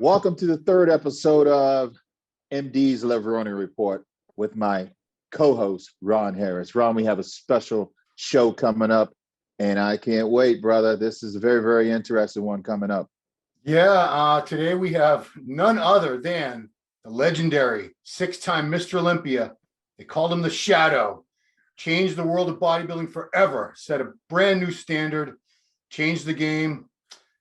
Welcome to the third episode of MD's Levrone Report with my co-host, Ron Harris. Ron, we have a special show coming up, and I can't wait, brother. This is a very, very interesting one coming up. Yeah, today we have none other than the legendary six-time Mr. Olympia. They called him the Shadow. Changed the world of bodybuilding forever. Set a brand new standard. Changed the game.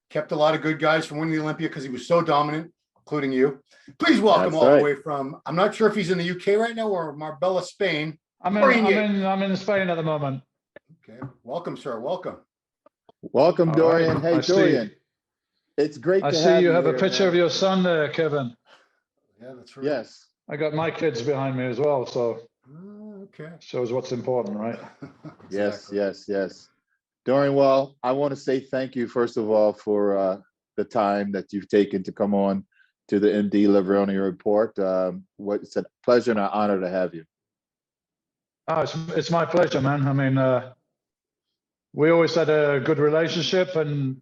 Kept a lot of good guys from winning the Olympia because he was so dominant, including you. Please welcome all the way from, I'm not sure if he's in the UK right now or Marbella, Spain. I'm in Spain at the moment. Okay. Welcome, sir. Welcome. Welcome, Dorian. Right. Hey, Dorian. It's great to have you. I see you have here, a picture of your son there, Kevin. Yeah, that's right. Yes. I got my kids behind me as well, so okay. Shows what's important, right? Exactly. Yes. Dorian, well, I want to say thank you, first of all, for the time that you've taken to come on to the MD Levrone Report. It's a pleasure and an honor to have you. Oh, it's my pleasure, man. I mean, we always had a good relationship, and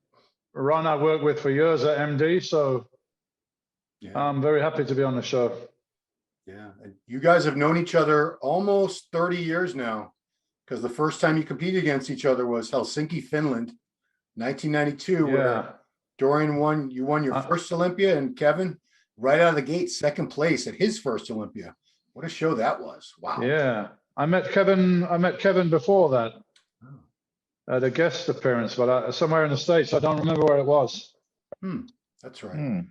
Ron I worked with for years at MD, so yeah. I'm very happy to be on the show. Yeah, you guys have known each other almost 30 years now, because the first time you competed against each other was Helsinki, Finland, 1992, yeah. where Dorian won your first Olympia, and Kevin, right out of the gate, second place at his first Olympia. What a show that was. Wow. Yeah. I met Kevin before that at a guest appearance, but somewhere in the States. I don't remember where it was. That's right.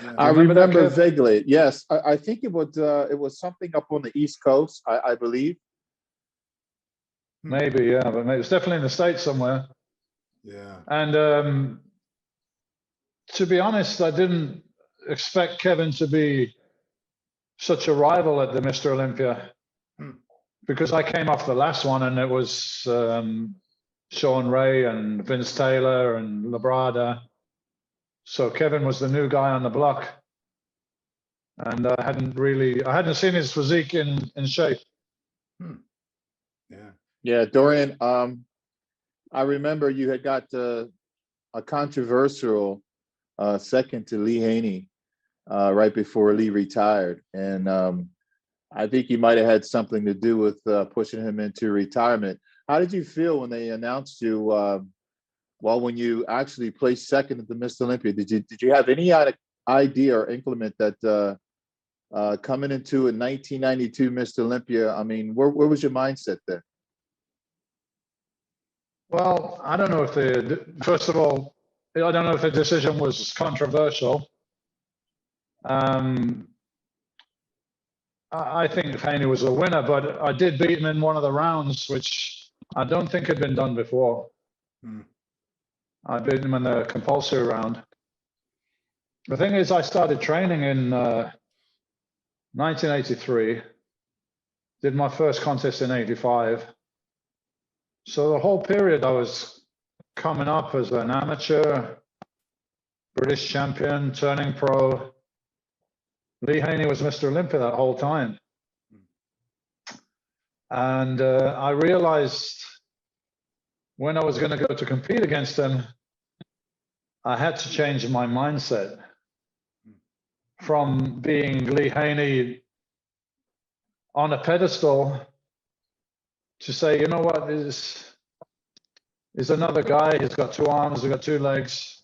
Yeah. I remember vaguely. Yes, I think it was something up on the East Coast, I believe. Maybe, yeah, but maybe it's definitely in the States somewhere. Yeah. And to be honest, I didn't expect Kevin to be such a rival at the Mr. Olympia, because I came off the last one and it was Sean Ray and Vince Taylor and Labrada. So Kevin was the new guy on the block, and I hadn't seen his physique in shape. Yeah, Dorian, I remember you had got a controversial second to Lee Haney right before Lee retired, and I think you might have had something to do with pushing him into retirement. How did you feel when they announced you? When you actually placed second at the Mr. Olympia, did you have any idea or increment that coming into a 1992 Mr. Olympia? I mean, where was your mindset then? Well, I don't know if first of all, I don't know if the decision was controversial. I think Haney was a winner, but I did beat him in one of the rounds, which I don't think had been done before. I beat him in the compulsory round. The thing is, I started training in 1983, did my first contest in 85. So the whole period I was coming up as an amateur, British champion, turning pro. Lee Haney was Mr. Olympia that whole time. And I realized when I was going to go to compete against him, I had to change my mindset from being Lee Haney on a pedestal to say, you know what, is another guy. He's got two arms, he's got two legs,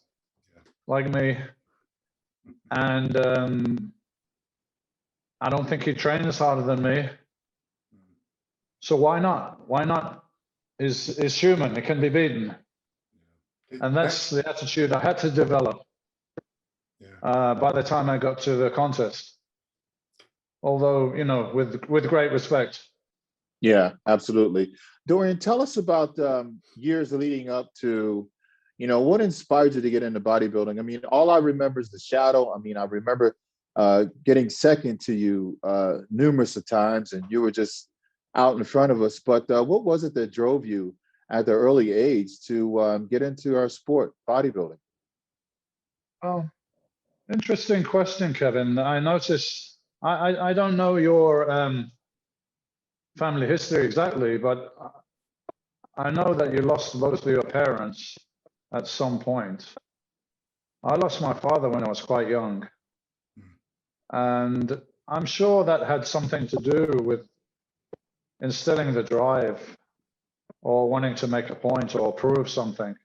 like me, and I don't think he trains harder than me. So why not? Why not? Is human. It can be beaten. And that's the attitude I had to develop by the time I got to the contest. Although, you know, with great respect. Yeah, absolutely. Dorian, tell us about years leading up to, you know, what inspired you to get into bodybuilding? I mean, all I remember is the Shadow. I mean, I remember getting second to you numerous of times, and you were just out in front of us. But what was it that drove you at the early age to get into our sport, bodybuilding? Oh, interesting question, Kevin. I noticed, I don't know your family history exactly, but I know that you lost both of your parents at some point. I lost my father when I was quite young. And I'm sure that had something to do with instilling the drive or wanting to make a point or prove something.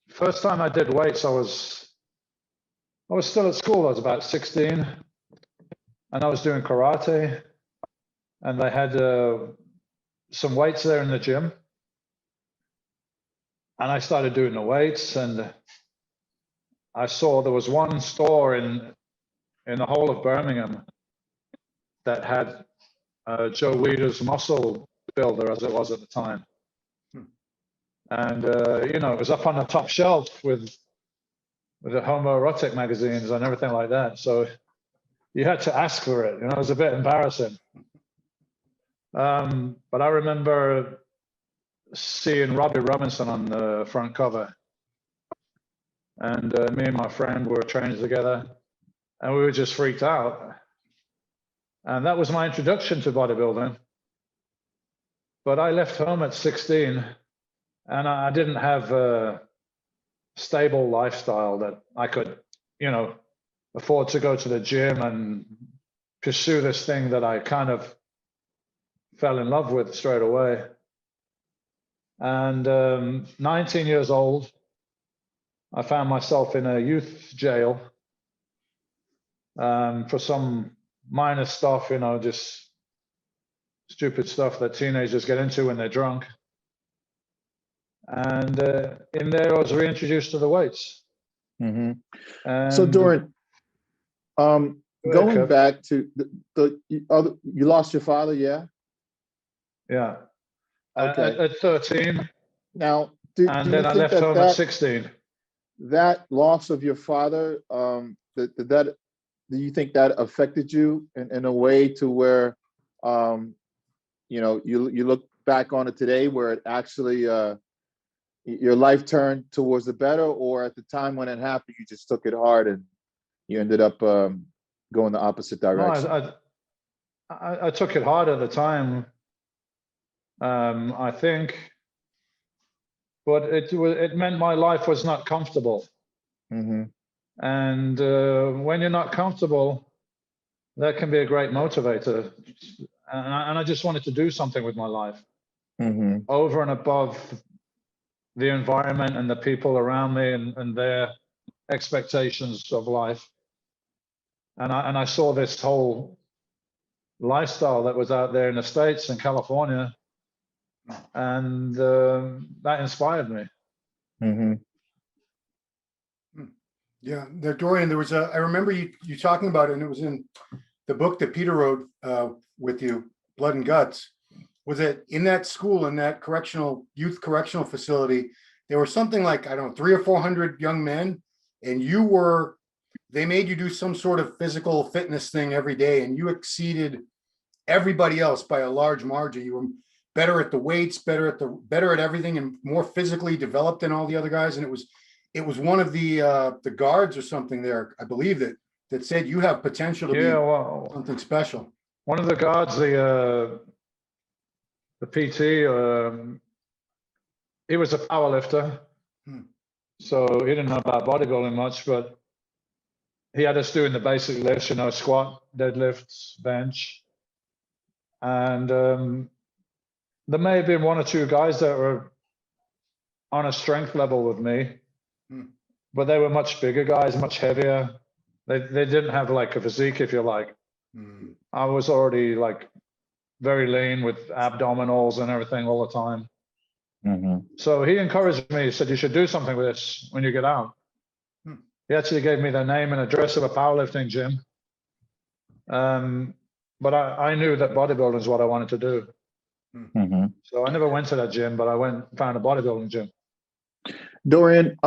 First time I did weights, I was still at school. I was about 16, and I was doing karate, and they had some weights there in the gym. And I started doing the weights, and I saw there was one store in the whole of Birmingham that had Joe Weider's Muscle Builder, as it was at the time. And, you know, it was up on the top shelf with the homoerotic magazines and everything like that. So you had to ask for it, you know, it was a bit embarrassing. But I remember seeing Robbie Robinson on the front cover. And me and my friend were training together, and we were just freaked out. And that was my introduction to bodybuilding. But I left home at 16, and I didn't have a stable lifestyle that I could, you know, afford to go to the gym and pursue this thing that I kind of fell in love with straight away. And 19 years old, I found myself in a youth jail for some minor stuff, you know, just stupid stuff that teenagers get into when they're drunk. And in there, I was reintroduced to the weights. So Dorian, going back to you lost your father, yeah? Yeah. Okay. At 13. Now, and then I left home at 16. That loss of your father, do you think that affected you in a way to where, you know, you look back on it today where it actually, your life turned towards the better, or at the time when it happened, you just took it hard and you ended up going the opposite direction? No, I took it hard at the time, I think, but it meant my life was not comfortable. And when you're not comfortable, that can be a great motivator. And I just wanted to do something with my life over and above the environment and the people around me and their expectations of life. And I saw this whole lifestyle that was out there in the States and California, and that inspired me. Yeah, Dorian, there was I remember you talking about it, and it was in the book that Peter wrote with you, Blood and Guts. Was it in that school, in that youth correctional facility, there were something like, I don't know, 300 or 400 young men, and they made you do some sort of physical fitness thing every day, and you exceeded everybody else by a large margin. You were better at the weights, better at everything, and more physically developed than all the other guys. And it was one of the guards or something there, I believe, that said you have potential to be something special. One of the guards, the PT, he was a power lifter, so he didn't know about bodybuilding much, but he had us doing the basic lifts, you know, squat, deadlifts, bench. And there may have been one or two guys that were on a strength level with me, but they were much bigger guys, much heavier. They didn't have like a physique, if you like. I was already like very lean with abdominals and everything all the time. So he encouraged me. He said, you should do something with this when you get out. He actually gave me the name and address of a powerlifting gym. But I knew that bodybuilding is what I wanted to do. So I never went to that gym, but I went and found a bodybuilding gym. Dorian,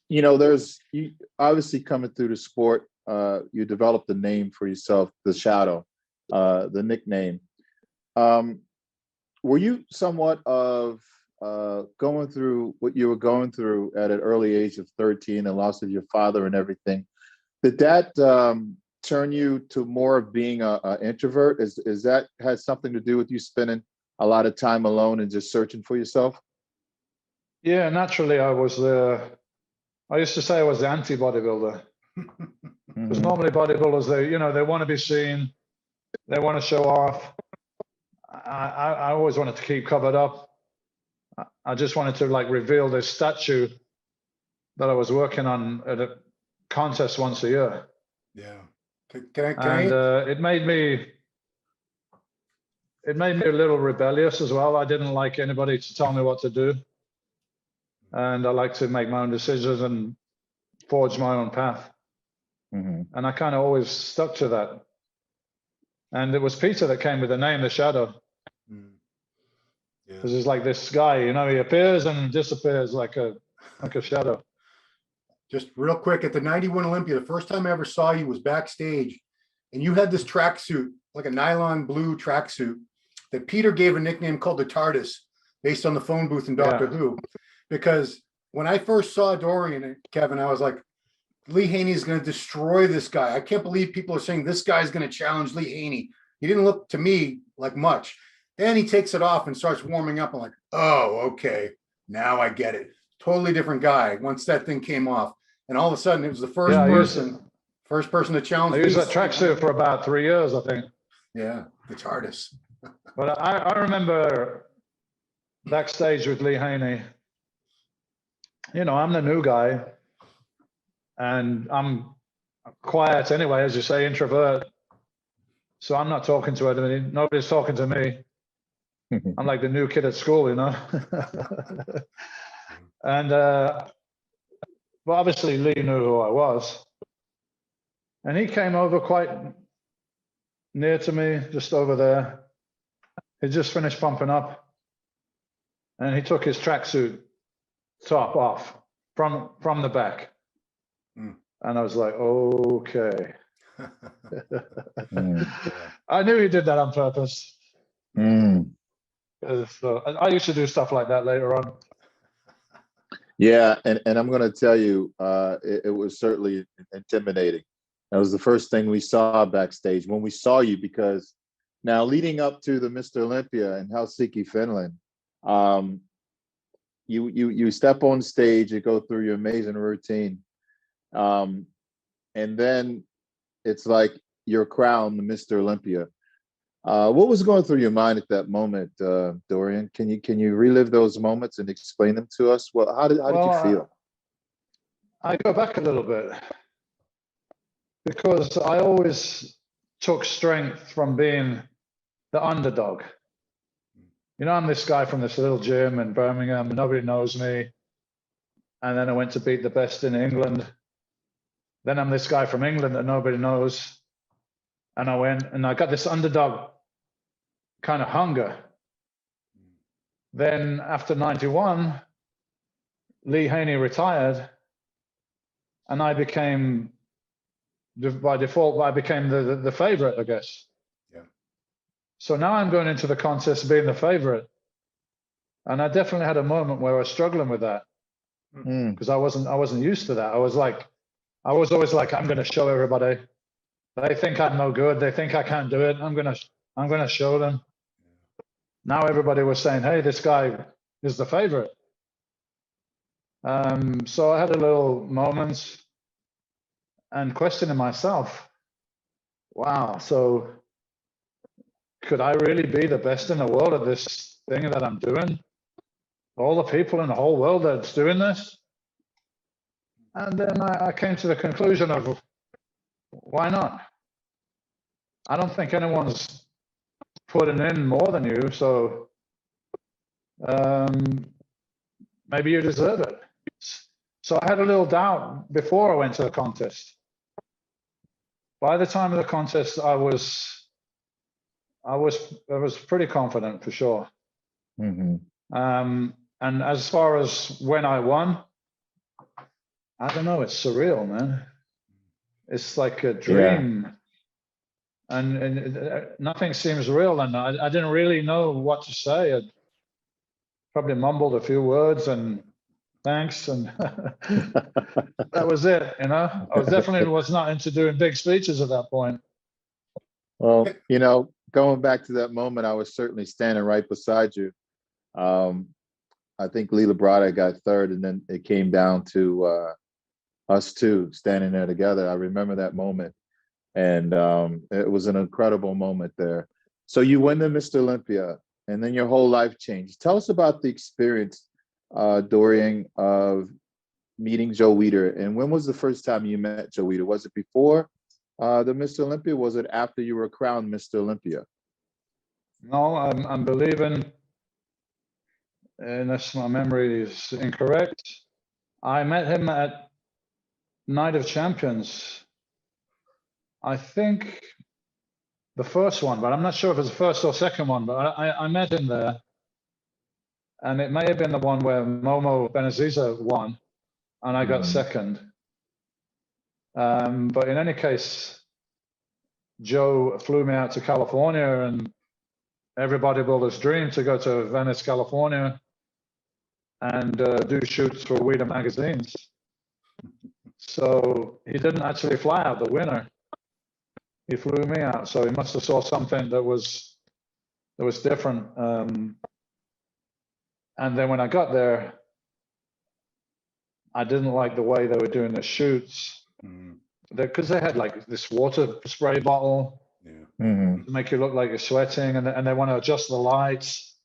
you know, you obviously coming through the sport, you developed a name for yourself, the Shadow, the nickname. Were you somewhat of going through what you were going through at an early age of 13, the loss of your father and everything? Did that turn you to more of being an introvert? Is that has something to do with you spending a lot of time alone and just searching for yourself? Yeah, naturally, I used to say I was the anti-bodybuilder. Because normally bodybuilders, they want to be seen, they want to show off. I always wanted to keep covered up. I just wanted to like reveal this statue that I was working on at a contest once a year. Yeah. It made me a little rebellious as well. I didn't like anybody to tell me what to do. And I like to make my own decisions and forge my own path. And I kind of always stuck to that. And it was Peter that came with the name, The Shadow. Because it's like this guy, he appears and disappears like a shadow. Just real quick, at the 91 Olympia, the first time I ever saw you was backstage, and you had this tracksuit, like a nylon blue tracksuit, that Peter gave a nickname called the TARDIS, based on the phone booth in Doctor Who. Because when I first saw Dorian and Kevin, I was like, Lee Haney is going to destroy this guy. I can't believe people are saying this guy's going to challenge Lee Haney. He didn't look to me like much. Then he takes it off and starts warming up. I'm like, oh, okay, now I get it. Totally different guy once that thing came off. And all of a sudden, it was the first person to challenge. I used that tracksuit for about 3 years, I think. Yeah, the TARDIS. But I remember backstage with Lee Haney. I'm the new guy, and I'm quiet anyway, as you say, introvert. So I'm not talking to anybody. Nobody's talking to me. I'm like the new kid at school, And but obviously Lee knew who I was, and he came over quite near to me, just over there. He just finished pumping up, and he took his tracksuit top off from the back, and I was like, okay. I knew he did that on purpose. So I used to do stuff like that later on. Yeah, and I'm going to tell you, it was certainly intimidating. That was the first thing we saw backstage when we saw you, because now leading up to the Mr. Olympia in Helsinki, Finland, you step on stage, you go through your amazing routine, and then it's like you're crowned the Mr. Olympia. What was going through your mind at that moment, Dorian? Can you relive those moments and explain them to us? Well, how did you feel? I go back a little bit, because I always took strength from being the underdog. I'm this guy from this little gym in Birmingham, and nobody knows me. And then I went to beat the best in England. Then I'm this guy from England that nobody knows. And I went and I got this underdog kind of hunger. Then after 91, Lee Haney retired, and I became, by default, I became the favorite, I guess. Yeah. So now I'm going into the contest being the favorite. And I definitely had a moment where I was struggling with that, because I wasn't used to that. I was always like, I'm going to show everybody. They think I'm no good. They think I can't do it. I'm gonna show them. Now everybody was saying, hey, this guy is the favorite. So I had a little moments and questioning myself, wow, so could I really be the best in the world at this thing that I'm doing? All the people in the whole world that's doing this? And then I came to the conclusion of, why not? I don't think anyone's putting in more than you, so maybe you deserve it. So I had a little doubt before I went to the contest. By the time of the contest, I was pretty confident for sure. And as far as when I won, I don't know, it's surreal, man. It's like a dream. Yeah. And nothing seems real, and I didn't really know what to say. I probably mumbled a few words and thanks, and that was it. I was not into doing big speeches at that point. Well, going back to that moment, I was certainly standing right beside you. I think Lee Labrada got third, and then it came down to us two standing there together. I remember that moment, and it was an incredible moment there. So you win the Mr. Olympia, and then your whole life changed. Tell us about the experience, Dorian, of meeting Joe Weider. And when was the first time you met Joe Weider? Was it before the Mr. Olympia? Was it after you were crowned Mr. Olympia? No, I'm believing, unless my memory is incorrect, I met him at Night of Champions. I think the first one, but I'm not sure if it was the first or second one, but I met him there. And it may have been the one where Momo Benaziza won and I got second. But in any case, Joe flew me out to California, and every bodybuilder's dream to go to Venice, California and do shoots for Weider magazines. So he didn't actually fly out the winner. He flew me out. So he must have saw something that was different. And then when I got there, I didn't like the way they were doing the shoots, because they had like this water spray bottle to make you look like you're sweating, and they want to adjust the lights,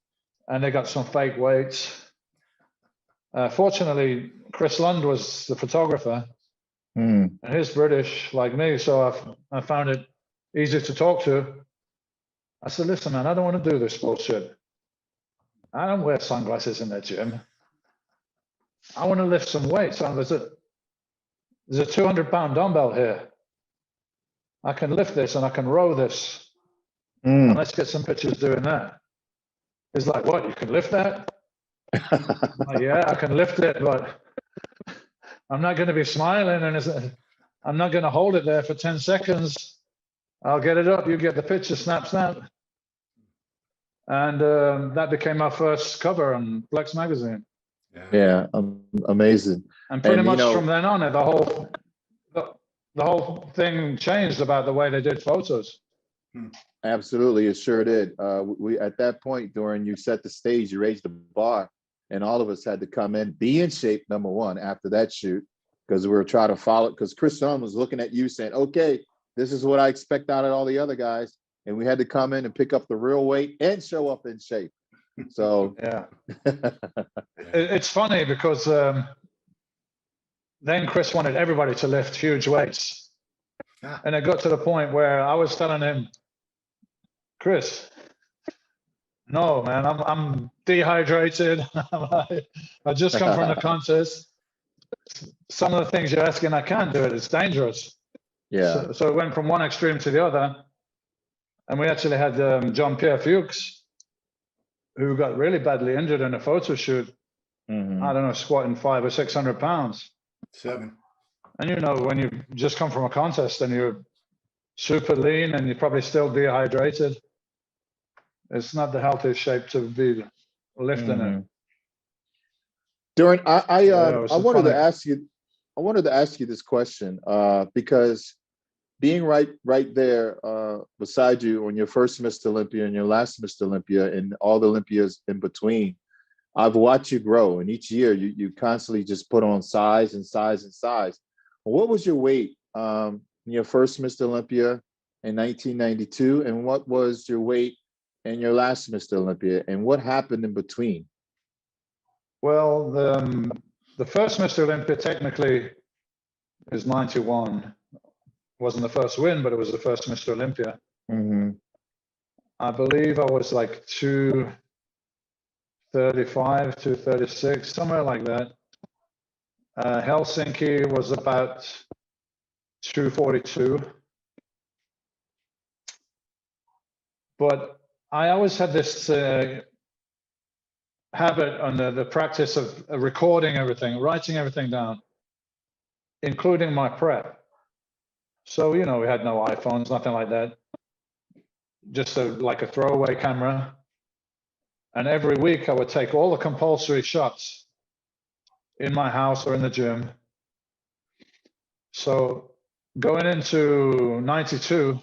and they got some fake weights. Fortunately, Chris Lund was the photographer, and he's British like me, so I found it easy to talk to. I said, listen, man, I don't want to do this bullshit. I don't wear sunglasses in the gym. I want to lift some weights. There's a 200-pound dumbbell here. I can lift this and I can row this. And let's get some pictures doing that. He's like, what, you can lift that? I'm like, yeah, I can lift it, but I'm not going to be smiling, and I'm not going to hold it there for 10 seconds. I'll get it up, you get the picture, snap, snap. And that became our first cover on Flex magazine. Yeah, amazing. And pretty much from then on, the whole thing changed about the way they did photos. Absolutely, it sure did. We at that point, Dorian, you set the stage, you raised the bar, and all of us had to come in, be in shape, number one, after that shoot, because we were trying to follow, because Chris Lund was looking at you saying, okay, this is what I expect out of all the other guys. And we had to come in and pick up the real weight and show up in shape. So yeah, it's funny because then Chris wanted everybody to lift huge weights, and it got to the point where I was telling him, Chris, no, man, I'm dehydrated. I just come from the contest. Some of the things you're asking, I can't do it. It's dangerous. Yeah. So it went from one extreme to the other. And we actually had Jean-Pierre Fuchs, who got really badly injured in a photo shoot. I don't know, squatting 500 or 600 pounds. 7. And when you just come from a contest and you're super lean and you're probably still dehydrated, it's not the healthiest shape to be lifting it. Dorian, I wanted to ask you this question because being right there beside you on your first Mr. Olympia and your last Mr. Olympia and all the Olympias in between, I've watched you grow, and each year you constantly just put on size and size and size. What was your weight in your first Mr. Olympia in 1992, and what was your weight in your last Mr. Olympia, and what happened in between? Well, the first Mr. Olympia technically is 91. Wasn't the first win, but it was the first Mr. Olympia. I believe I was like 235, 236, somewhere like that. Helsinki was about 242. But I always had this habit on the practice of recording everything, writing everything down, including my prep. So, we had no iPhones, nothing like that. Just like a throwaway camera. And every week I would take all the compulsory shots in my house or in the gym. So going into 92,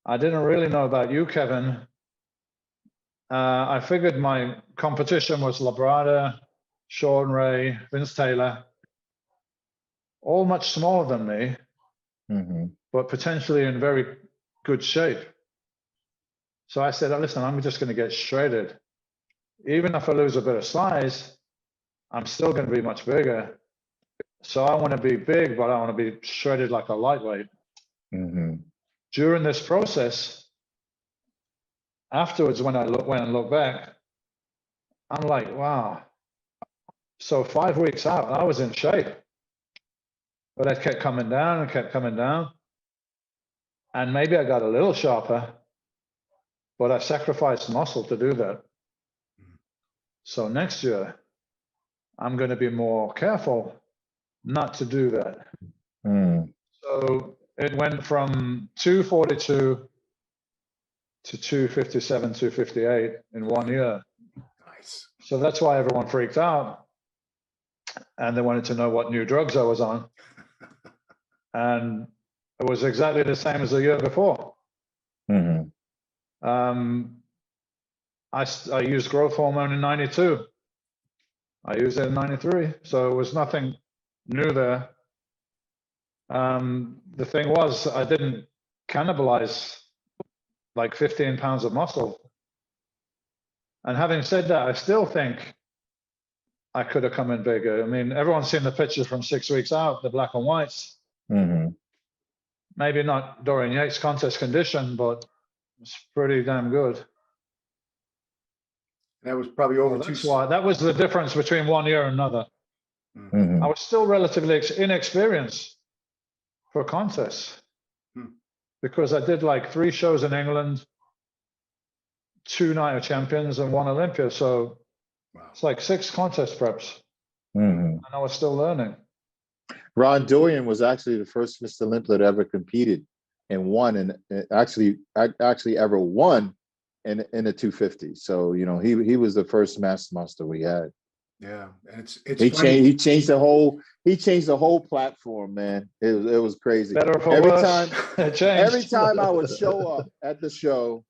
I didn't really know about you, Kevin. I figured my competition was Labrada, Sean Ray, Vince Taylor. all much smaller than me, Mm-hmm. but potentially in very good shape. So I said, listen, I'm just going to get shredded. Even if I lose a bit of size, I'm still going to be much bigger. So I want to be big, but I want to be shredded like a lightweight. Mm-hmm. During this process, afterwards, when I look back, I'm like, wow. So 5 weeks out, I was in shape, but I kept coming down and kept coming down. And maybe I got a little sharper, but I sacrificed muscle to do that. So next year, I'm going to be more careful not to do that. Mm. So it went from 242 to 257, 258 in 1 year. Nice. So that's why everyone freaked out. And they wanted to know what new drugs I was on. And it was exactly the same as the year before. Mm-hmm. I used growth hormone in 92. I used it in 93. So it was nothing new there. The thing was, I didn't cannibalize like 15 pounds of muscle. And having said that, I still think I could have come in bigger. I mean, everyone's seen the pictures from 6 weeks out, the black and whites. Mm-hmm. Maybe not Dorian Yates contest condition, but it's pretty damn good. That was probably over So that's why that was the difference between 1 year and another. Mm-hmm. I was still relatively inexperienced for contests because I did like 3 shows in England, 2 Night of Champions, and 1 Olympia. So it's like 6 contest preps, Mm-hmm. and I was still learning. Ron Dorian was actually the first Mr. Olympia that ever competed and won, and actually ever won in the 250. So he was the first master we had. Yeah, and it's he funny. changed the whole platform, man. It was crazy. Better for every worse. time Changed. Every time I would show up at the show,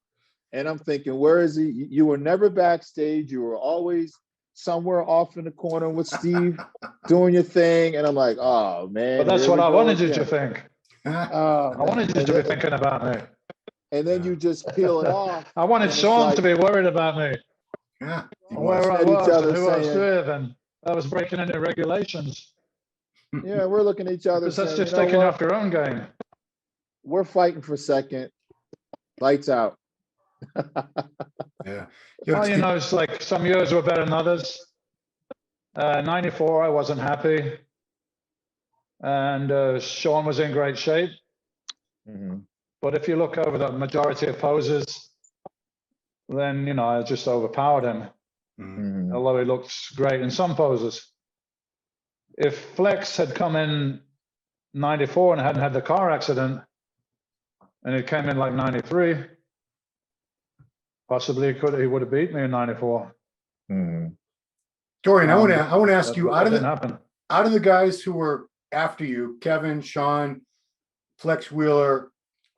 and I'm thinking, where is he? You were never backstage. You were always somewhere off in the corner with Steve doing your thing. And I'm like, oh man. But that's what I wanted you to think. I wanted you to be thinking about me. And then you just peel it off. I wanted Sean to be worried about me. Yeah. Where I was and who I was with, and I was breaking any regulations. Yeah, we're looking at each other because that's saying, just taking off your own game. We're fighting for second. Lights out. Yeah. Well, it's like some years were better than others. 94, I wasn't happy. And Sean was in great shape. Mm-hmm. But if you look over the majority of poses, then, I just overpowered him. Mm-hmm. Although he looked great in some poses. If Flex had come in 94 and hadn't had the car accident, and he came in like 93, possibly he would have beat me in 94. Mm-hmm. Dorian, I want to ask you, out of the guys who were after you, Kevin, Sean, Flex Wheeler,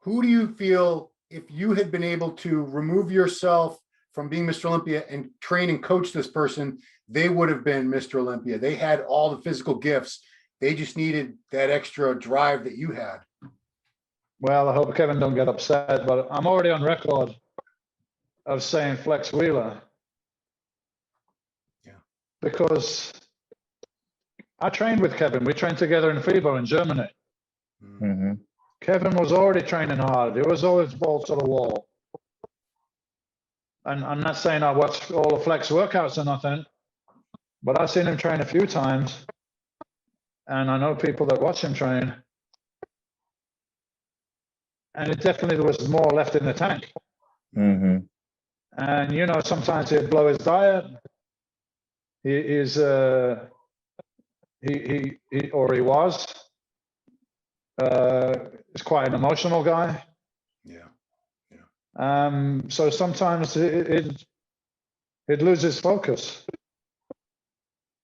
who do you feel, if you had been able to remove yourself from being Mr. Olympia and train and coach this person, they would have been Mr. Olympia? They had all the physical gifts. They just needed that extra drive that you had. Well, I hope Kevin don't get upset, but I'm already on record of saying Flex Wheeler. Yeah. Because I trained with Kevin. We trained together in FIBO in Germany. Mm-hmm. Kevin was already training hard. He was always balls to the wall. And I'm not saying I watched all the Flex workouts or nothing, but I've seen him train a few times. And I know people that watch him train. And it definitely there was more left in the tank. Mm-hmm. And, sometimes he'd blow his diet. He was. He's quite an emotional guy. Yeah. So sometimes he'd lose his focus.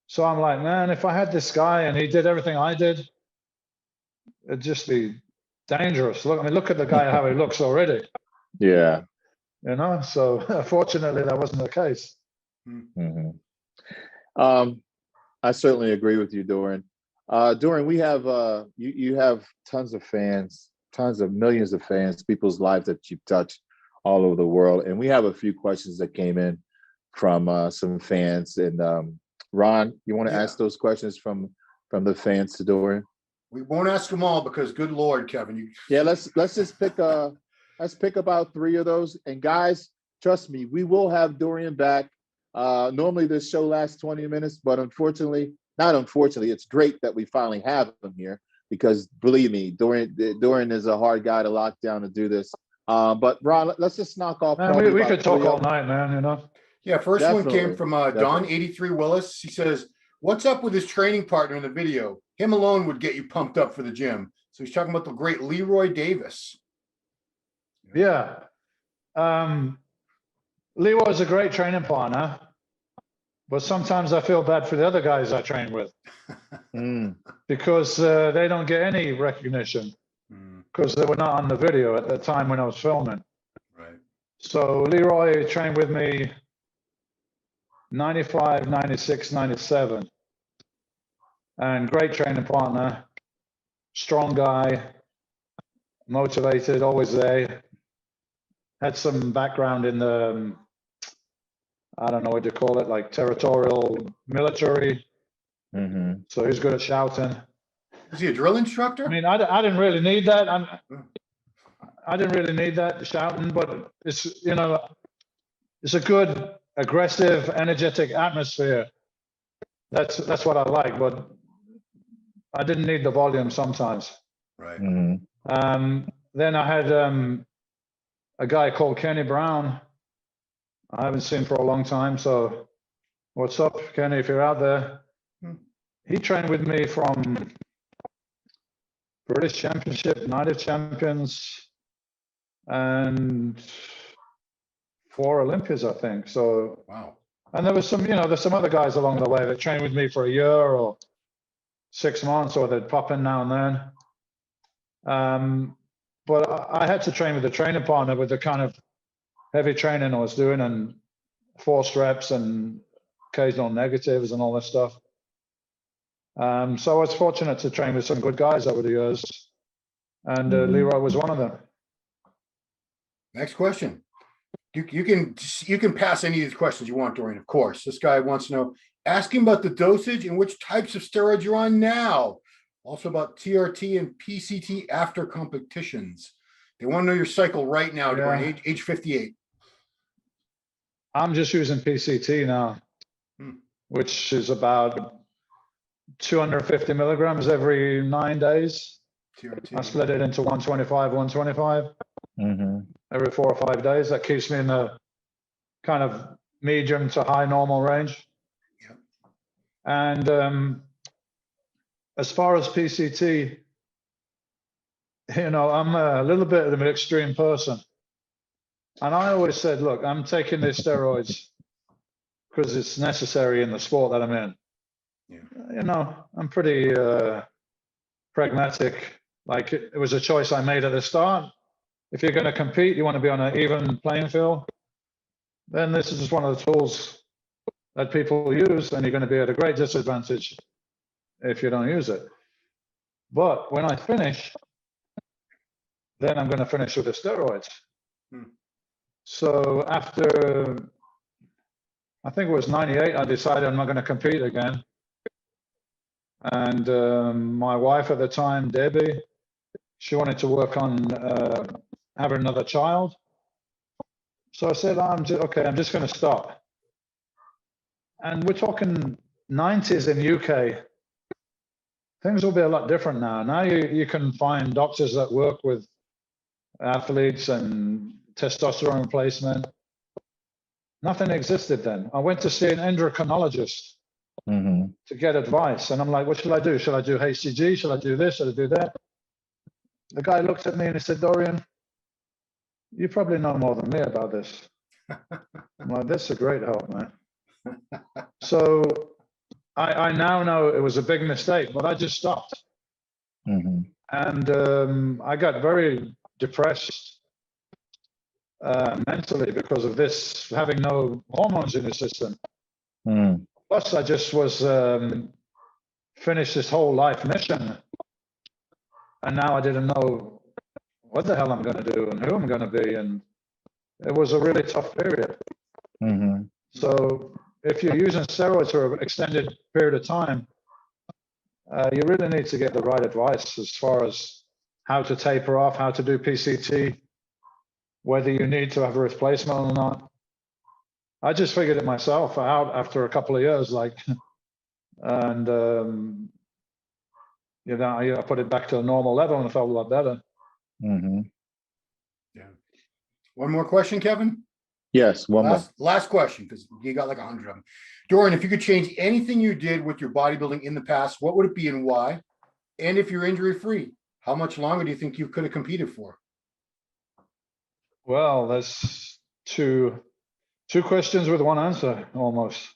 So I'm like, man, if I had this guy and he did everything I did, it'd just be dangerous. Look at the guy, how he looks already. Yeah. So fortunately that wasn't the case. Mm-hmm. I certainly agree with you, Dorian. Dorian, we have you have tons of fans, tons of millions of fans, people's lives that you've touched all over the world, and we have a few questions that came in from some fans. And Ron, you want to ask those questions from the fans to Dorian? We won't ask them all because, good Lord, Kevin. Yeah, let's just pick about 3 of those. And guys, trust me, we will have Dorian back. Normally this show lasts 20 minutes, but not unfortunately, it's great that we finally have him here, because believe me, Dorian is a hard guy to lock down to do this. But Ron, let's just knock off. Man, we could talk all night, man, you know. Yeah, first Definitely. one came from Don 83 Willis. He says, "What's up with his training partner in the video? Him alone would get you pumped up for the gym." So he's talking about the great Leroy Davis. Yeah. Leroy's a great training partner, but sometimes I feel bad for the other guys I train with because they don't get any recognition because they were not on the video at the time when I was filming. Right. So Leroy trained with me 95, 96, 97. And great training partner, strong guy, motivated, always there. Had some background in the, I don't know what you call it, like territorial military. So he's good at shouting. Is he a drill instructor? I mean, I didn't really need that. I didn't really need that shouting, but it's, you know, it's a good, aggressive, energetic atmosphere. That's what I like, but I didn't need the volume sometimes. Right. Then I had a guy called Kenny Brown. I haven't seen for a long time. So what's up, Kenny, if you're out there? He trained with me from British Championship, Night of Champions, and 4 Olympias, I think. So, wow. And there was some, you know, there's some other guys along the way that trained with me for a year or 6 months, or they'd pop in now and then. But I had to train with a training partner with the kind of heavy training I was doing, and forced reps and occasional negatives and all this stuff. So I was fortunate to train with some good guys over the years, and Leroy was one of them. Next question. You can pass any of these questions you want, Dorian, of course. This guy wants to know, asking about the dosage and which types of steroids you're on now. Also about TRT and PCT after competitions. They want to know your cycle right now, Dorian, age 58. I'm just using PCT now, which is about 250 milligrams every 9 days. TRT. I split it into 125, 125 every 4 or 5 days. That keeps me in the kind of medium to high normal range. Yep. And as far as PCT, you know, I'm a little bit of an extreme person. And I always said, look, I'm taking these steroids because it's necessary in the sport that I'm in. Yeah. You know, I'm pretty pragmatic. Like, it was a choice I made at the start. If you're going to compete, you want to be on an even playing field, then this is just one of the tools that people use, and you're going to be at a great disadvantage if you don't use it. But when I finish, then I'm going to finish with the steroids. So after, I think it was 98, I decided I'm not going to compete again. And my wife at the time, Debbie, she wanted to work on having another child. So I said, I'm just going to stop. And we're talking 90s in UK. Things will be a lot different now. Now you can find doctors that work with athletes and testosterone replacement. Nothing existed then. I went to see an endocrinologist to get advice. And I'm like, what should I do? Should I do HCG? Should I do this? Should I do that? The guy looked at me and he said, Dorian, you probably know more than me about this. I'm like, that's a great help, man. So I now know it was a big mistake, but I just stopped. And I got very depressed mentally because of this, having no hormones in the system. Plus, I just was finish this whole life mission. And now I didn't know what the hell I'm going to do and who I'm going to be. And it was a really tough period. Mm-hmm. So if you're using steroids for an extended period of time, you really need to get the right advice as far as how to taper off, how to do PCT, whether you need to have a replacement or not. I just figured it myself out after a couple of years, like, and you know, I put it back to a normal level and it felt a lot better. Mm-hmm. Yeah. One more question, Kevin? Yes, one more. Last question, because you got like 100 of them. Dorian, if you could change anything you did with your bodybuilding in the past, what would it be and why? And if you're injury-free, how much longer do you think you could have competed for? Well, that's two questions with one answer, almost.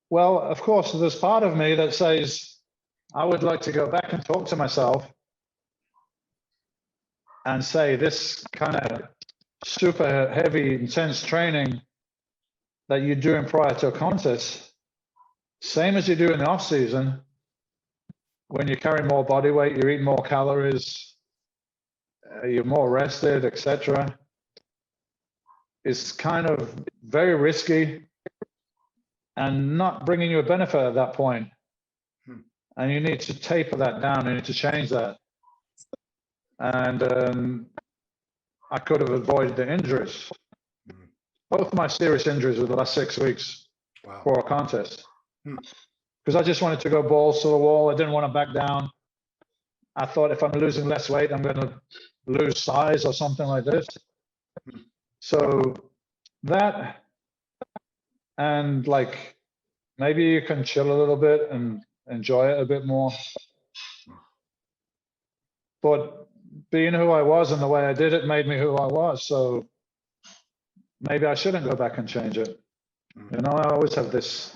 Well, of course, there's part of me that says I would like to go back and talk to myself and say this kind of super heavy, intense training that you're doing prior to a contest, same as you do in the off season, when you carry more body weight, you eat more calories, you're more rested, etc. It's kind of very risky and not bringing you a benefit at that point. And you need to taper that down. You need to change that. And I could have avoided the injuries. Both my serious injuries were the last 6 weeks for a contest. Because I just wanted to go balls to the wall. I didn't want to back down. I thought if I'm losing less weight, I'm going to lose size or something like this. So that, and like, maybe you can chill a little bit and enjoy it a bit more. But being who I was and the way I did it made me who I was. So maybe I shouldn't go back and change it. You know, I always have this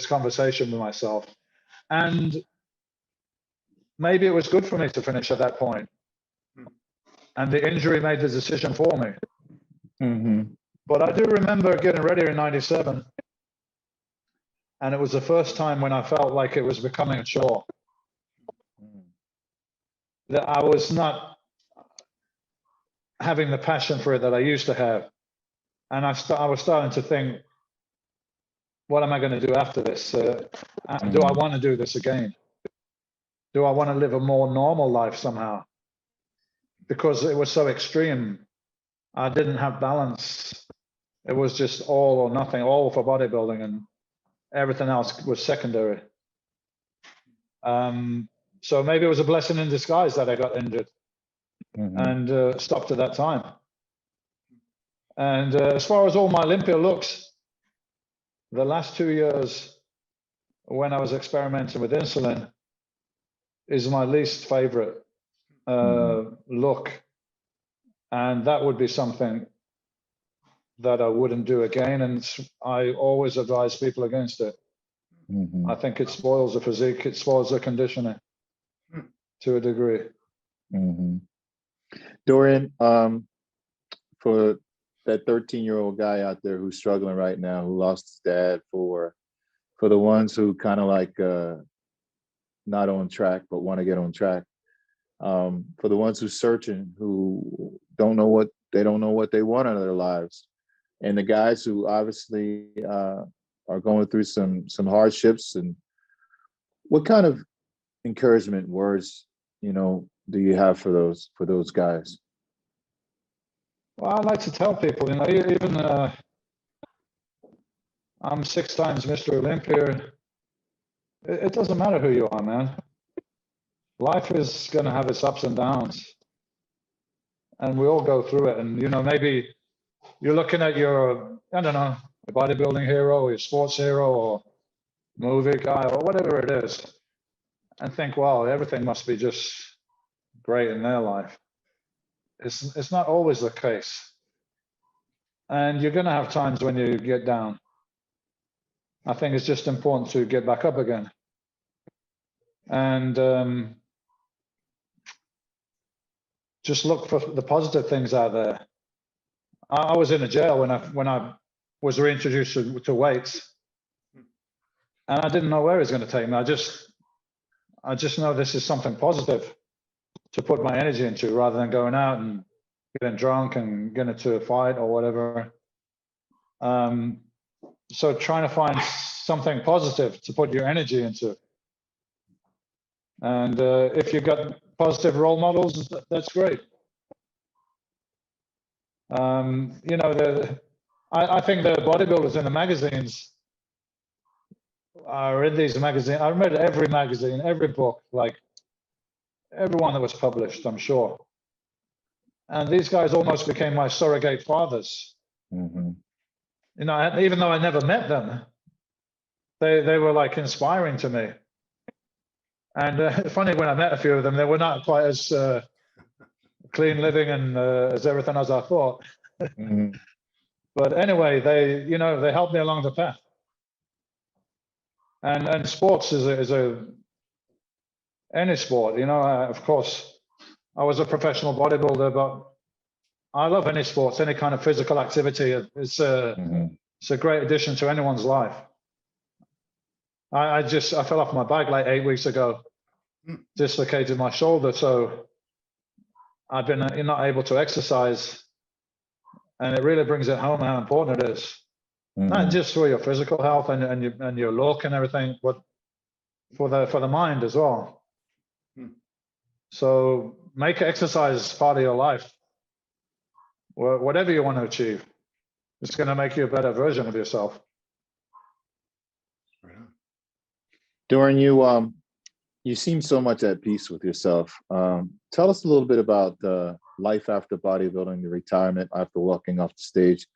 conversation with myself. And maybe it was good for me to finish at that point. And the injury made the decision for me. Mm-hmm. But I do remember getting ready in '97. And it was the first time when I felt like it was becoming a chore. That I was not having the passion for it that I used to have. And I was starting to think, what am I going to do after this? Do I want to do this again? Do I want to live a more normal life somehow? Because it was so extreme. I didn't have balance. It was just all or nothing, all for bodybuilding, and everything else was secondary. So maybe it was a blessing in disguise that I got injured and stopped at that time. And as far as all my Olympia looks, the last 2 years when I was experimenting with insulin is my least favorite look. And that would be something that I wouldn't do again. And I always advise people against it. I think it spoils the physique, it spoils the conditioning to a degree. Dorian, for that 13-year-old guy out there who's struggling right now, who lost his dad, for the ones who kind of like not on track but want to get on track, for the ones who searching, who don't know what they want out of their lives, and the guys who obviously are going through some hardships, and what kind of encouragement words, you know, do you have for those guys? Well, I like to tell people, you know, even I'm 6 times Mr. Olympia. It doesn't matter who you are, man. Life is going to have its ups and downs, and we all go through it. And you know, maybe you're looking at your, I don't know, a bodybuilding hero, or your sports hero, or movie guy, or whatever it is, and think, wow, everything must be just great in their life. It's not always the case. And you're going to have times when you get down. I think it's just important to get back up again. And just look for the positive things out there. I was in a jail when I was reintroduced to weights. and I didn't know where he's going to take me. I just know this is something positive to put my energy into, rather than going out and getting drunk and getting into a fight or whatever. So trying to find something positive to put your energy into. And if you've got positive role models, that's great. You know, I think the bodybuilders in the magazines are in these magazines. I read every magazine, every book, like everyone that was published, I'm sure. And these guys almost became my surrogate fathers. Mm-hmm. You know, even though I never met them, they were like inspiring to me. And funny, when I met a few of them, they were not quite as clean living and as everything as I thought. Mm-hmm. But anyway, you know, they helped me along the path. And sports is any sport, you know. Of course, I was a professional bodybuilder, but I love any sports, any kind of physical activity. It's a great addition to anyone's life. I fell off my bike like 8 weeks ago, dislocated my shoulder, so I've been not able to exercise, and it really brings it home how important it is, not just for your physical health and your look and everything, but for the mind as well. So make exercise part of your life. Whatever you want to achieve, it's going to make you a better version of yourself. Dorian, you seem so much at peace with yourself. Tell us a little bit about life after bodybuilding, the retirement after walking off the stage.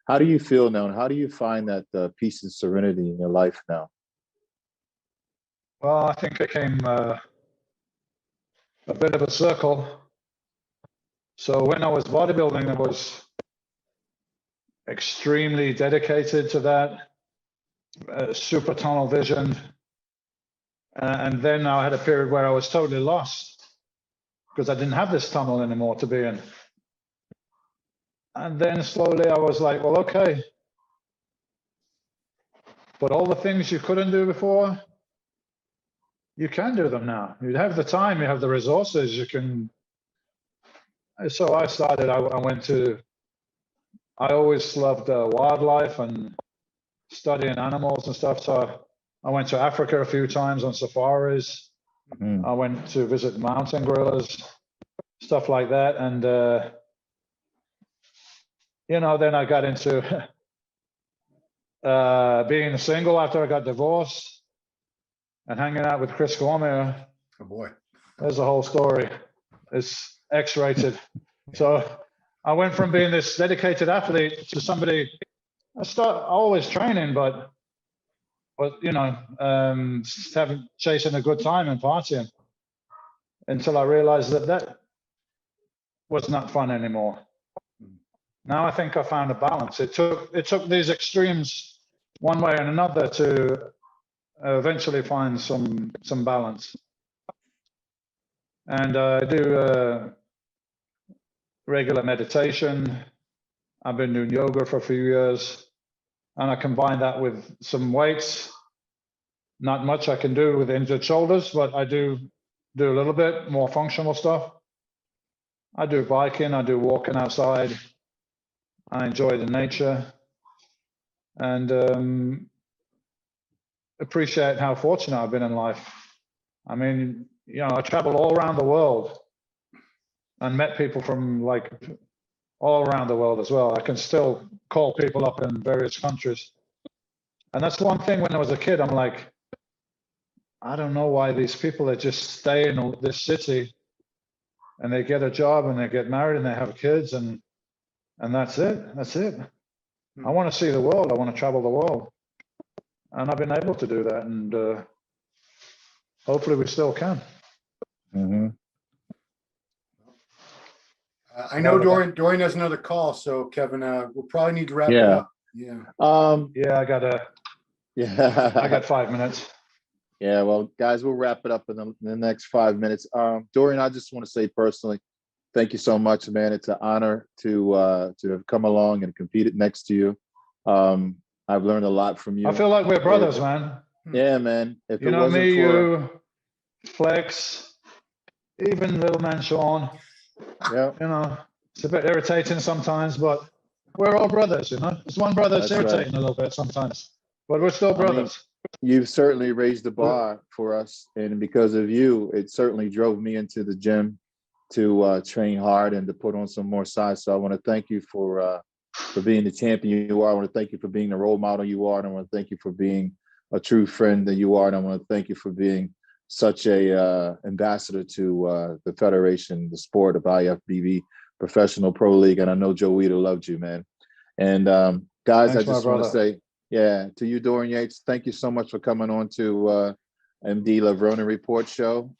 How do you feel now, and how do you find that peace and serenity in your life now? Well, I think it came a bit of a circle. So when I was bodybuilding, I was extremely dedicated to that, super tunnel vision. And then I had a period where I was totally lost because I didn't have this tunnel anymore to be in. And then slowly I was like, well, okay. But all the things you couldn't do before, you can do them now. You have the time, you have the resources, you can. So I started, I always loved wildlife and studying animals and stuff. So I went to Africa a few times on safaris. I went to visit mountain gorillas, stuff like that. And, you know, then I got into being single after I got divorced and hanging out with Chris Cormier. Oh boy. There's a whole story. It's X-rated. So I went from being this dedicated athlete to somebody, always training, but you know, chasing a good time and partying, until I realized that was not fun anymore. Now I think I found a balance. It took these extremes one way and another to eventually find some balance. And I do regular meditation. I've been doing yoga for a few years, and I combine that with some weights. Not much I can do with injured shoulders, but I do a little bit more functional stuff. I do biking, I do walking outside. I enjoy the nature, and appreciate how fortunate I've been in life. I mean, you know, I travel all around the world and met people from like all around the world as well. I can still call people up in various countries. And that's one thing when I was a kid, I'm like, I don't know why these people that just stay in this city and they get a job and they get married and they have kids and that's it. That's it. I want to see the world. I want to travel the world. And I've been able to do that. And hopefully we still can. I know Dorian has another call, so Kevin, we'll probably need to wrap it up. Yeah. Yeah, I got 5 minutes. Yeah, well, guys, we'll wrap it up in the next 5 minutes. Dorian, I just want to say personally, thank you so much, man. It's an honor to have come along and competed next to you. I've learned a lot from you. I feel like we're brothers, man. Yeah, man. If You it know wasn't me, for, you, Flex, even little man Sean. yeah, You know, it's a bit irritating sometimes, but we're all brothers. You know, it's one brother that's that's right. irritating a little bit sometimes, but we're still I mean, brothers. you've certainly raised the bar for us, and because of you, it certainly drove me into the gym to train hard and to put on some more size. So I want to thank you for being the champion you are. I want to thank you for being the role model you are, and I want to thank you for being a true friend that you are, and I want to thank you for being such a ambassador to the federation, the sport of IFBB, Professional Pro League. And I know Joe Weeder loved you, man. And guys, I Thanks, my just want to brother. say, yeah, to you, Dorian Yates, thank you so much for coming on to MD Levrone Report Show.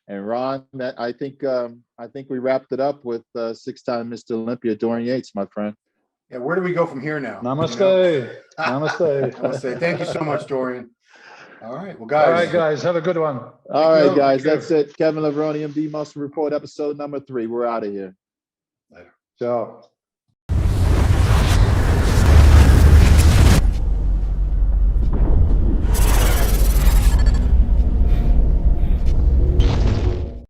And Ron, I think we wrapped it up with 6-time Mr. Olympia Dorian Yates, my friend. Yeah, where do we go from here now? Namaste. Namaste. Namaste. Thank you so much, Dorian. All right. Well, All right, guys. guys, have a good one. All right, you. guys, Thank that's you. it. Kevin Levrone MD Muscle Report, episode number 3. We're out of here. Later. Ciao.